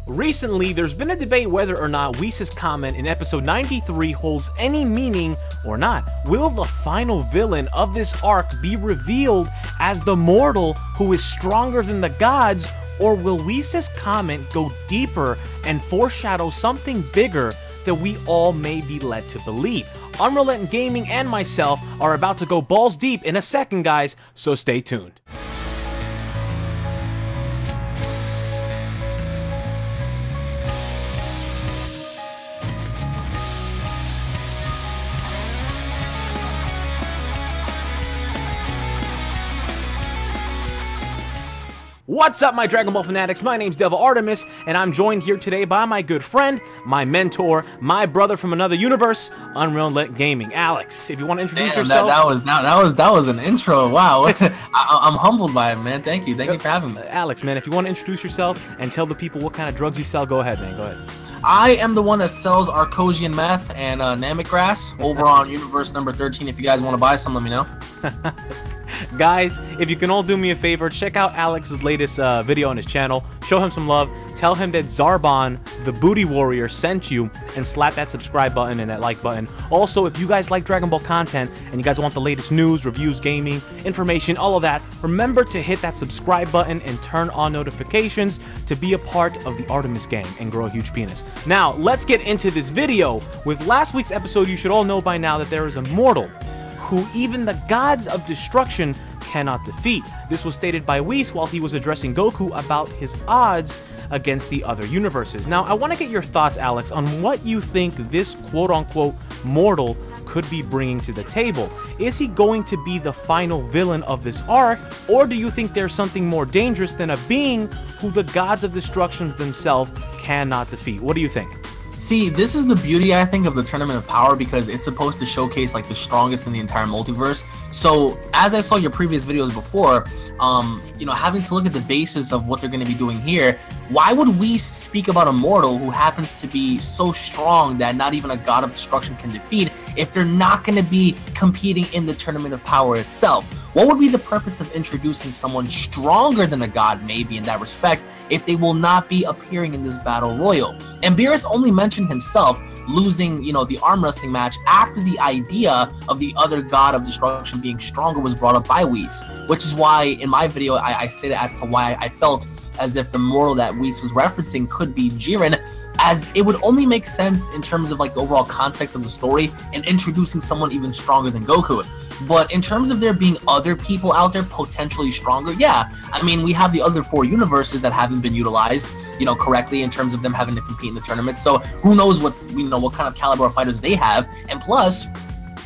Recently, there's been a debate whether or not Whis' comment in episode 93 holds any meaning or not. Will the final villain of this arc be revealed as the mortal who is stronger than the gods, or will Whis' comment go deeper and foreshadow something bigger that we all may be led to believe? UnrealentGaming and myself are about to go balls deep in a second, guys, so stay tuned. What's up, my Dragon Ball fanatics? My name's Devil Artemis, and I'm joined here today by my good friend, my mentor, my brother from another universe, UnrealentGaming. Alex, if you want to introduce yourself. That was an intro. Wow, I'm humbled by it, man. Thank you for having me. Alex, man, if you want to introduce yourself and tell the people what kind of drugs you sell, go ahead, man. Go ahead. I am the one that sells Arcosian meth and Namek grass over on universe number 13. If you guys want to buy some, let me know. Guys, if you can all do me a favor, check out Alex's latest video on his channel. Show him some love. Tell him that Zarbon, the booty warrior, sent you, and slap that subscribe button and that like button. Also, if you guys like Dragon Ball content and you guys want the latest news, reviews, gaming, information, all of that, remember to hit that subscribe button and turn on notifications to be a part of the Artemis gang and grow a huge penis. Now, let's get into this video. With last week's episode, you should all know by now that there is a mortal who even the gods of destruction cannot defeat. This was stated by Whis while he was addressing Goku about his odds against the other universes. Now, I want to get your thoughts, Alex, on what you think this quote-unquote mortal could be bringing to the table. Is he going to be the final villain of this arc, or do you think there's something more dangerous than a being who the gods of destruction themselves cannot defeat? What do you think? See, this is the beauty, I think, of the Tournament of Power, because it's supposed to showcase like the strongest in the entire multiverse. So as I saw your previous videos before, you know, having to look at the basis of what they're going to be doing here, why would we speak about a mortal who happens to be so strong that not even a god of destruction can defeat if they're not going to be competing in the Tournament of Power itself? What would be the purpose of introducing someone stronger than a god, maybe, in that respect, if they will not be appearing in this battle royal? And Beerus only mentioned himself losing, you know, the arm wrestling match after the idea of the other god of destruction being stronger was brought up by Whis, which is why in my video I stated as to why I felt as if the mortal that Whis was referencing could be Jiren, as it would only make sense in terms of like the overall context of the story and introducing someone even stronger than Goku. But in terms of there being other people out there potentially stronger, yeah, I mean, we have the other 4 universes that haven't been utilized, you know, correctly in terms of them having to compete in the tournament. So who knows what, you know, what kind of caliber of fighters they have. And plus,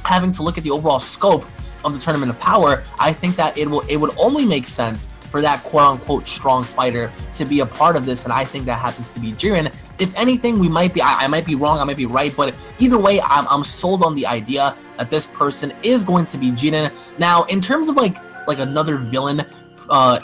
having to look at the overall scope of the Tournament of Power, I think that it would only make sense for that quote-unquote strong fighter to be a part of this, and I think that happens to be Jiren. If anything, we might be, I might be wrong, I might be right, but either way, I'm sold on the idea that this person is going to be Jiren. Now, in terms of like another villain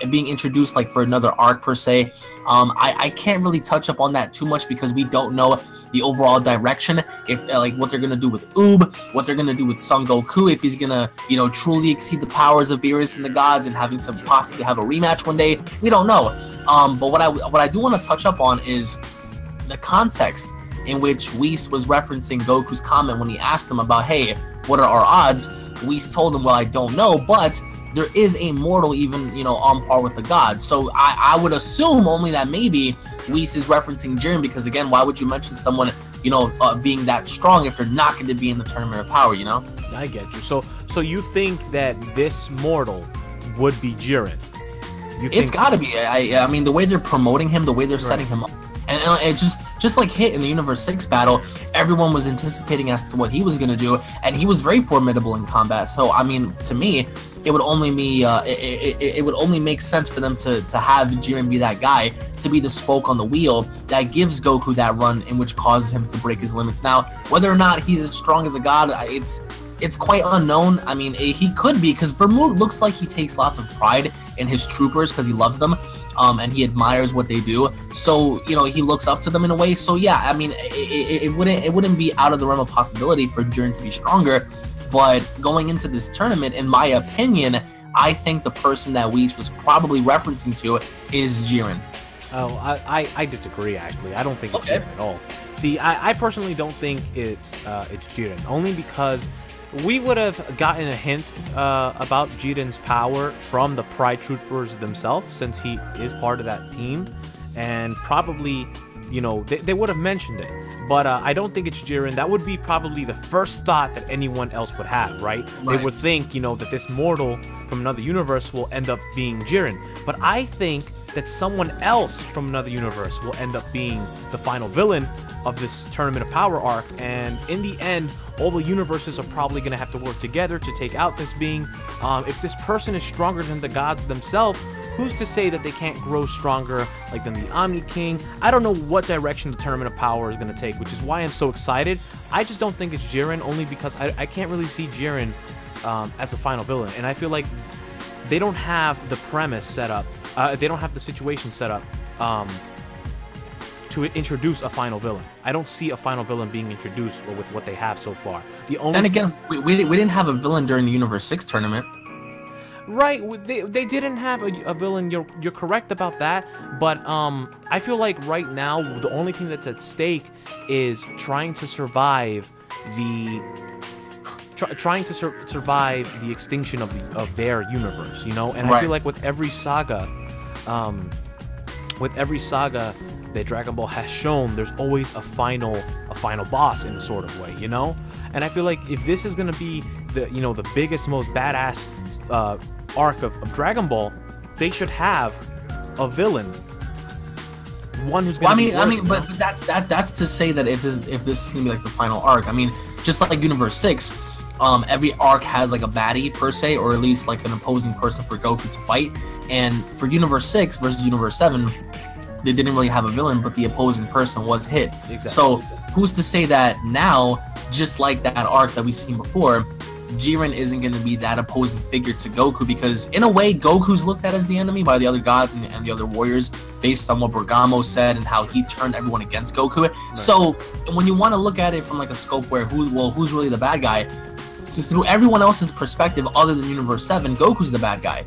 being introduced like for another arc per se, I can't really touch up on that too much because we don't know the overall direction, if like what they're gonna do with Oob, what they're gonna do with Son Goku, if he's gonna, you know, truly exceed the powers of Beerus and the gods and having to possibly have a rematch one day. We don't know. But what I do want to touch up on is the context in which Whis was referencing Goku's comment when he asked him about, hey, what are our odds? Whis told him, well, I don't know, but there is a mortal even, you know, on par with the gods. So I would assume only that maybe Whis is referencing Jiren, because again, why would you mention someone, you know, being that strong if they're not going to be in the Tournament of Power, you know? I get you. So you think that this mortal would be Jiren? It's got to be. I mean, the way they're promoting him, the way they're setting him up, and it just like hit in the Universe 6 battle, everyone was anticipating as to what he was going to do, and he was very formidable in combat. So, I mean, to me, it would only be it would only make sense for them to have Jiren be that guy, to be the spoke on the wheel that gives Goku that run in which causes him to break his limits. Now, whether or not he's as strong as a god, it's quite unknown. I mean, he could be, because Vermouth looks like he takes lots of pride in his troopers because he loves them, and he admires what they do. So, you know, he looks up to them in a way. So yeah, I mean, it wouldn't be out of the realm of possibility for Jiren to be stronger. But going into this tournament, in my opinion, I think the person that Whis was probably referencing to is Jiren. Oh, I disagree, actually. I don't think it's Okay. Jiren at all. See, I personally don't think it's Jiren, only because we would have gotten a hint about Jiren's power from the Pride Troopers themselves, since he is part of that team, and probably, you know, they would have mentioned it. But I don't think it's Jiren. That would be probably the first thought that anyone else would have, right? They would think, you know, that this mortal from another universe will end up being Jiren. But I think that someone else from another universe will end up being the final villain of this Tournament of Power arc, and in the end, all the universes are probably going to have to work together to take out this being. If this person is stronger than the gods themselves, who's to say that they can't grow stronger like than the Omni King? I don't know what direction the Tournament of Power is going to take, which is why I'm so excited. I just don't think it's Jiren, only because I can't really see Jiren as the final villain, and I feel like they don't have the premise set up. They don't have the situation set up to introduce a final villain. I don't see a final villain being introduced with what they have so far. The only And again, we didn't have a villain during the Universe 6 tournament. Right, they didn't have a villain. You're correct about that, but I feel like right now the only thing that's at stake is trying to survive the survive the extinction of their universe, you know. And I feel like with every saga that Dragon Ball has shown, there's always a final boss in a sort of way, you know. And I feel like if this is gonna be the biggest, most badass arc of Dragon Ball, they should have a villain, one who's gonna but that's to say that if this is gonna be like the final arc. I mean, just like Universe 6, every arc has like a baddie per se, or at least like an opposing person for Goku to fight. And for Universe 6 versus Universe 7, they didn't really have a villain, but the opposing person was hit. Exactly. So who's to say that now, just like that arc that we've seen before, Jiren isn't going to be that opposing figure to Goku? Because in a way, Goku's looked at as the enemy by the other gods and the other warriors, based on what Bergamo said and how he turned everyone against Goku. Right. So when you want to look at it from like a scope where who's really the bad guy, through everyone else's perspective other than Universe 7, Goku's the bad guy.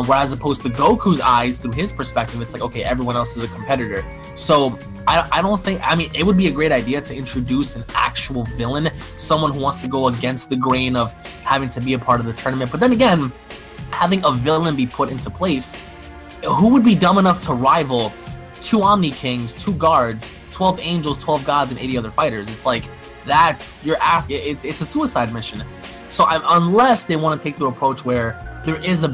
Whereas opposed to Goku's eyes, through his perspective, it's like, okay, everyone else is a competitor. So I don't think, I mean, it would be a great idea to introduce an actual villain, someone who wants to go against the grain of having to be a part of the tournament. But then again, having a villain be put into place, who would be dumb enough to rival 2 Omni Kings, 2 guards, 12 angels, 12 gods, and 80 other fighters? It's like, it's a suicide mission. So unless they want to take the approach where there is a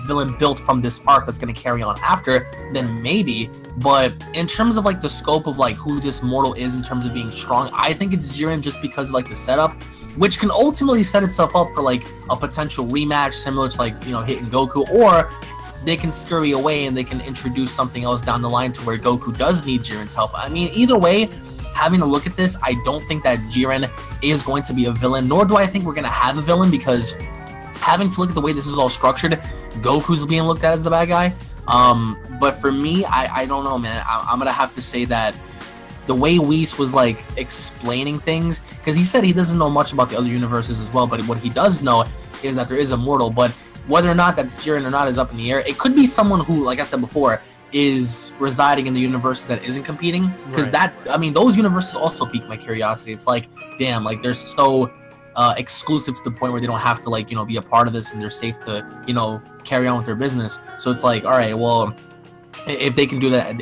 villain built from this arc that's going to carry on after, then maybe. But in terms of like the scope of like who this mortal is in terms of being strong, I think it's Jiren, just because of like the setup, which can ultimately set itself up for like a potential rematch similar to like, you know, hitting Goku, or they can scurry away and they can introduce something else down the line to where Goku does need Jiren's help. I mean, either way, having a look at this, I don't think that Jiren is going to be a villain, nor do I think we're going to have a villain, because having to look at the way this is all structured, Goku's being looked at as the bad guy. But for me, I don't know, man. I'm gonna have to say that the way Whis was like explaining things, because he said he doesn't know much about the other universes as well, but what he does know is that there is a mortal. But whether or not that's Jiren or not is up in the air. It could be someone who, like I said before, is residing in the universe that isn't competing, because those universes also pique my curiosity. It's like, damn, like they're so exclusive to the point where they don't have to, like, you know, be a part of this, and they're safe to, you know, carry on with their business. So it's like, all right, well, if they can do that,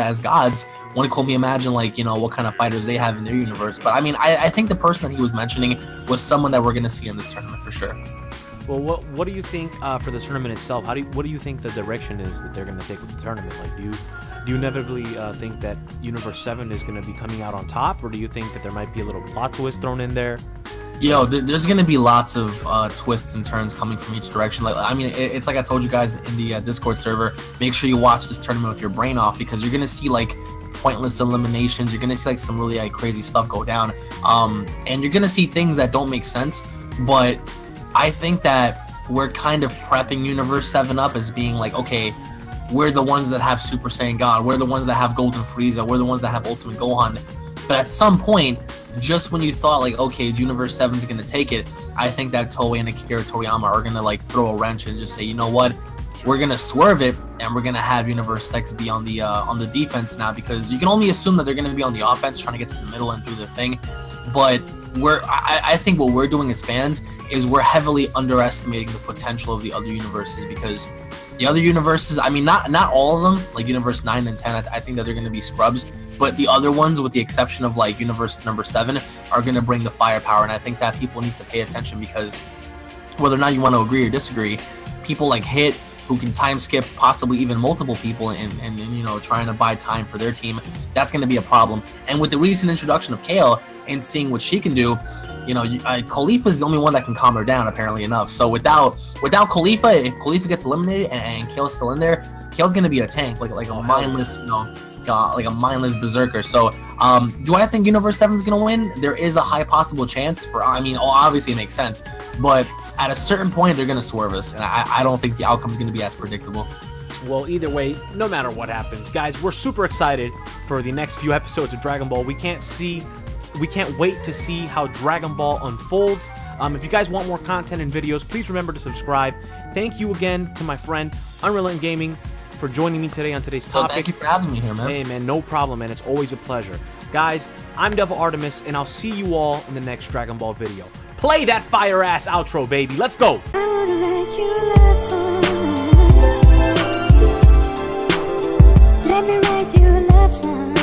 as gods, one can only imagine, like, you know, what kind of fighters they have in their universe. But I mean, I think the person that he was mentioning was someone that we're going to see in this tournament for sure. Well, what do you think for the tournament itself? What do you think the direction is that they're going to take with the tournament? Like, do you inevitably think that Universe 7 is going to be coming out on top, or do you think that there might be a little plot twist thrown in there? Yo, there's going to be lots of twists and turns coming from each direction. Like, I mean, it's like I told you guys in the Discord server, make sure you watch this tournament with your brain off, because you're going to see, like, pointless eliminations. You're going to see, like, some really, like, crazy stuff go down. And you're going to see things that don't make sense. But I think that we're kind of prepping Universe 7 up as being like, okay, we're the ones that have Super Saiyan God. We're the ones that have Golden Frieza. We're the ones that have Ultimate Gohan. But at some point, just when you thought, like, okay, Universe 7 is going to take it, I think that Toei and Akira Toriyama are going to, like, throw a wrench and just say, you know what? we're gonna swerve it, and we're gonna have Universe 6 be on the defense now, because you can only assume that they're gonna be on the offense, trying to get to the middle and do their thing. But I think what we're doing as fans is we're heavily underestimating the potential of the other universes, because the other universes, I mean, not all of them, like Universe 9 and 10, I think that they're going to be scrubs, but the other ones, with the exception of like Universe number 7, are going to bring the firepower, and I think that people need to pay attention, because whether or not you want to agree or disagree, people like Hit, who can time skip possibly even multiple people and you know, trying to buy time for their team, that's going to be a problem. And with the recent introduction of Kale and seeing what she can do, you know, Khalifa is the only one that can calm her down, apparently enough. So without Khalifa, if Khalifa gets eliminated and Kale's still in there, Kale's gonna be a tank, like a mindless, you know, like a mindless berserker. So do I think Universe 7 is gonna win? There is a high possible chance for, I mean, obviously it makes sense, but at a certain point they're gonna swerve us, and I don't think the outcome is gonna be as predictable. Well, either way, no matter what happens, guys, we're super excited for the next few episodes of Dragon Ball. We can't wait to see how Dragon Ball unfolds. If you guys want more content and videos, please remember to subscribe. Thank you again to my friend UnrealentGaming for joining me today on today's topic. Thank you for having me here, man. Hey, man, no problem, man. It's always a pleasure. Guys, I'm Devil Artemis, and I'll see you all in the next Dragon Ball video. Play that fire-ass outro, baby. Let's go. I wanna write you a love song. Let me write you a love song.